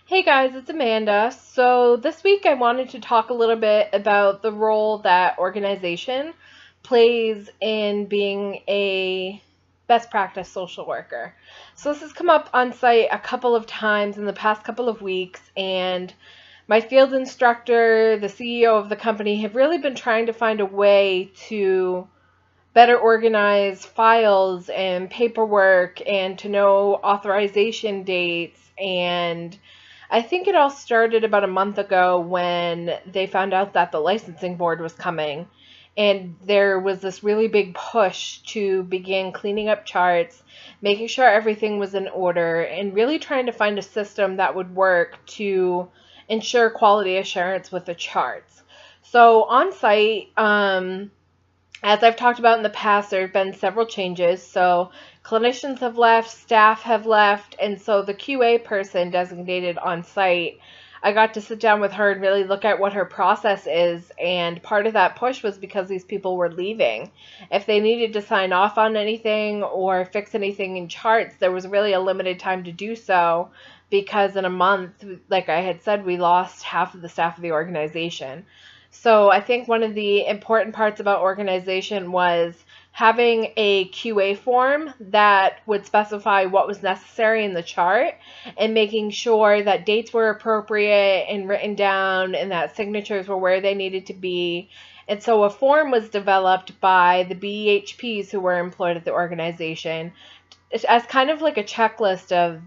Hey guys, it's Amanda. So this week I wanted to talk a little bit about the role that organization plays in being a best practice social worker. So this has come up on site a couple of times in the past couple of weeks, and my field instructor, the CEO of the company, have really been trying to find a way to better organize files and paperwork and to know authorization dates. And I think it all started about a month ago when they found out that the licensing board was coming. And there was this really big push to begin cleaning up charts, making sure everything was in order, and really trying to find a system that would work to ensure quality assurance with the charts. So on site, as I've talked about in the past, there have been several changes. So clinicians have left, staff have left, and so the QA person designated on site, I got to sit down with her and really look at what her process is. And part of that push was because these people were leaving. If they needed to sign off on anything or fix anything in charts, there was really a limited time to do so because in a month, like I had said, we lost half of the staff of the organization. So I think one of the important parts about organization was having a QA form that would specify what was necessary in the chart and making sure that dates were appropriate and written down and that signatures were where they needed to be. And so a form was developed by the BEHPs who were employed at the organization as kind of like a checklist of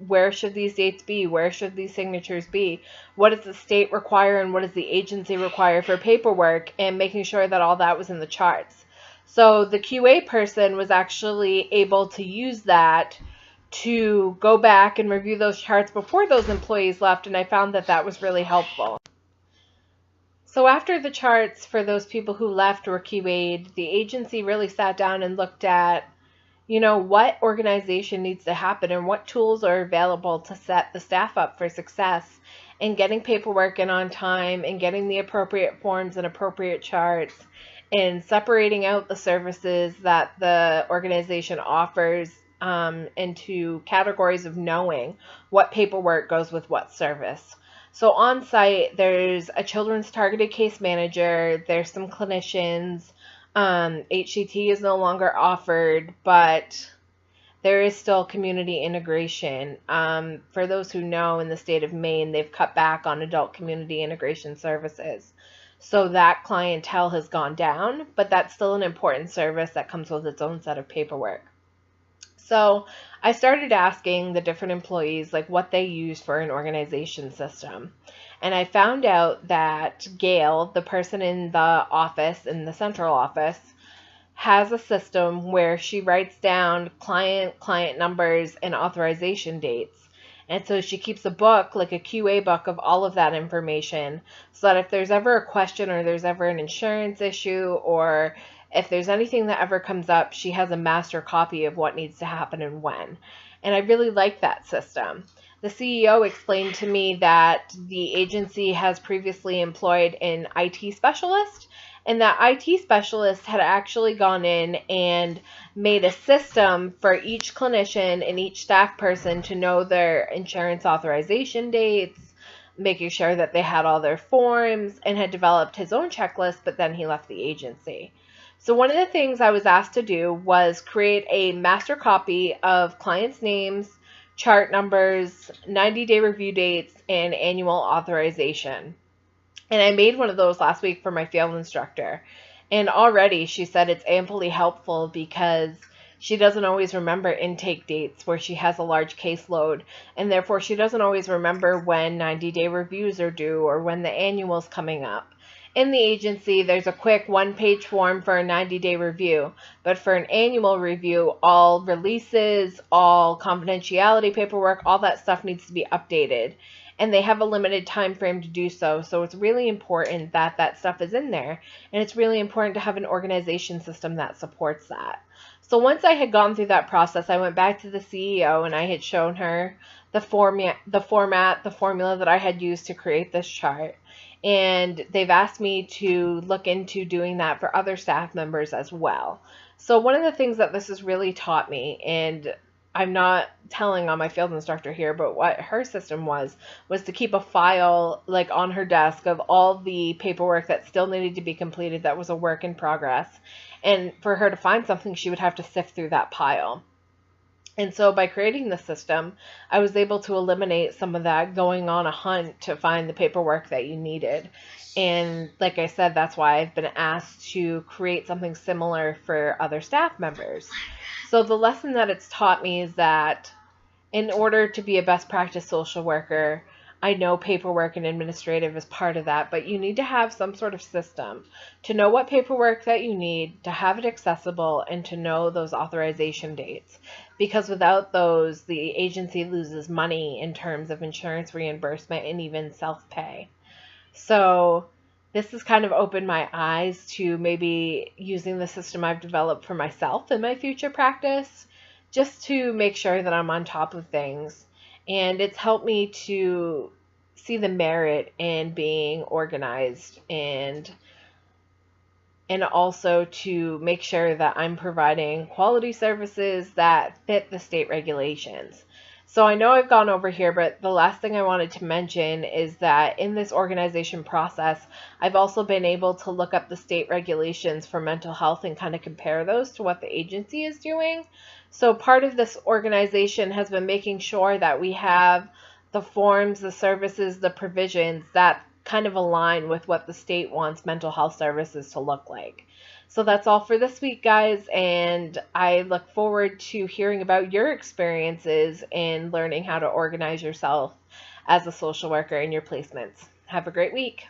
where should these dates be? Where should these signatures be? What does the state require and what does the agency require for paperwork? And making sure that all that was in the charts. So the QA person was actually able to use that to go back and review those charts before those employees left, and I found that that was really helpful. So after the charts for those people who left were QA'd, the agency really sat down and looked at what organization needs to happen and what tools are available to set the staff up for success in getting paperwork in on time and getting the appropriate forms and appropriate charts and separating out the services that the organization offers into categories of knowing what paperwork goes with what service. So on site, there's a children's targeted case manager, there's some clinicians. HCT is no longer offered, but there is still community integration. For those who know, in the state of Maine, they've cut back on adult community integration services. So that clientele has gone down, but that's still an important service that comes with its own set of paperwork. So I started asking the different employees like what they use for an organization system. And I found out that Gail, the person in the office, in the central office, has a system where she writes down client numbers and authorization dates. And so she keeps a book, like a QA book of all of that information, so that if there's ever a question or there's ever an insurance issue or if there's anything that ever comes up, she has a master copy of what needs to happen and when. And I really like that system. The CEO explained to me that the agency has previously employed an IT specialist, and that IT specialist had actually gone in and made a system for each clinician and each staff person to know their insurance authorization dates, making sure that they had all their forms, and had developed his own checklist, but then he left the agency. So one of the things I was asked to do was create a master copy of clients' names, chart numbers, 90-day review dates, and annual authorization. And I made one of those last week for my field instructor. And already she said it's amply helpful because she doesn't always remember intake dates where she has a large caseload, and therefore she doesn't always remember when 90-day reviews are due or when the annual's coming up. In the agency, there's a quick one-page form for a 90-day review, but for an annual review, all releases, all confidentiality paperwork, all that stuff needs to be updated. And they have a limited time frame to do so, so it's really important that that stuff is in there, and it's really important to have an organization system that supports that. So once I had gone through that process, I went back to the CEO and I had shown her the formula that I had used to create this chart. And they've asked me to look into doing that for other staff members as well. So one of the things that this has really taught me, and I'm not telling on my field instructor here, but what her system was to keep a file like on her desk of all the paperwork that still needed to be completed that was a work in progress. And for her to find something, she would have to sift through that pile. And so by creating the system, I was able to eliminate some of that going on a hunt to find the paperwork that you needed. And like I said, that's why I've been asked to create something similar for other staff members. So the lesson that it's taught me is that in order to be a best practice social worker, I know paperwork and administrative is part of that, but you need to have some sort of system to know what paperwork that you need, to have it accessible, and to know those authorization dates. Because without those, the agency loses money in terms of insurance reimbursement and even self-pay. So this has kind of opened my eyes to maybe using the system I've developed for myself in my future practice, just to make sure that I'm on top of things. And it's helped me to see the merit in being organized and also to make sure that I'm providing quality services that fit the state regulations. So I know I've gone over here, but the last thing I wanted to mention is that in this organization process, I've also been able to look up the state regulations for mental health and kind of compare those to what the agency is doing. So part of this organization has been making sure that we have the forms, the services, the provisions that kind of align with what the state wants mental health services to look like. So that's all for this week, guys, and I look forward to hearing about your experiences in learning how to organize yourself as a social worker in your placements. Have a great week.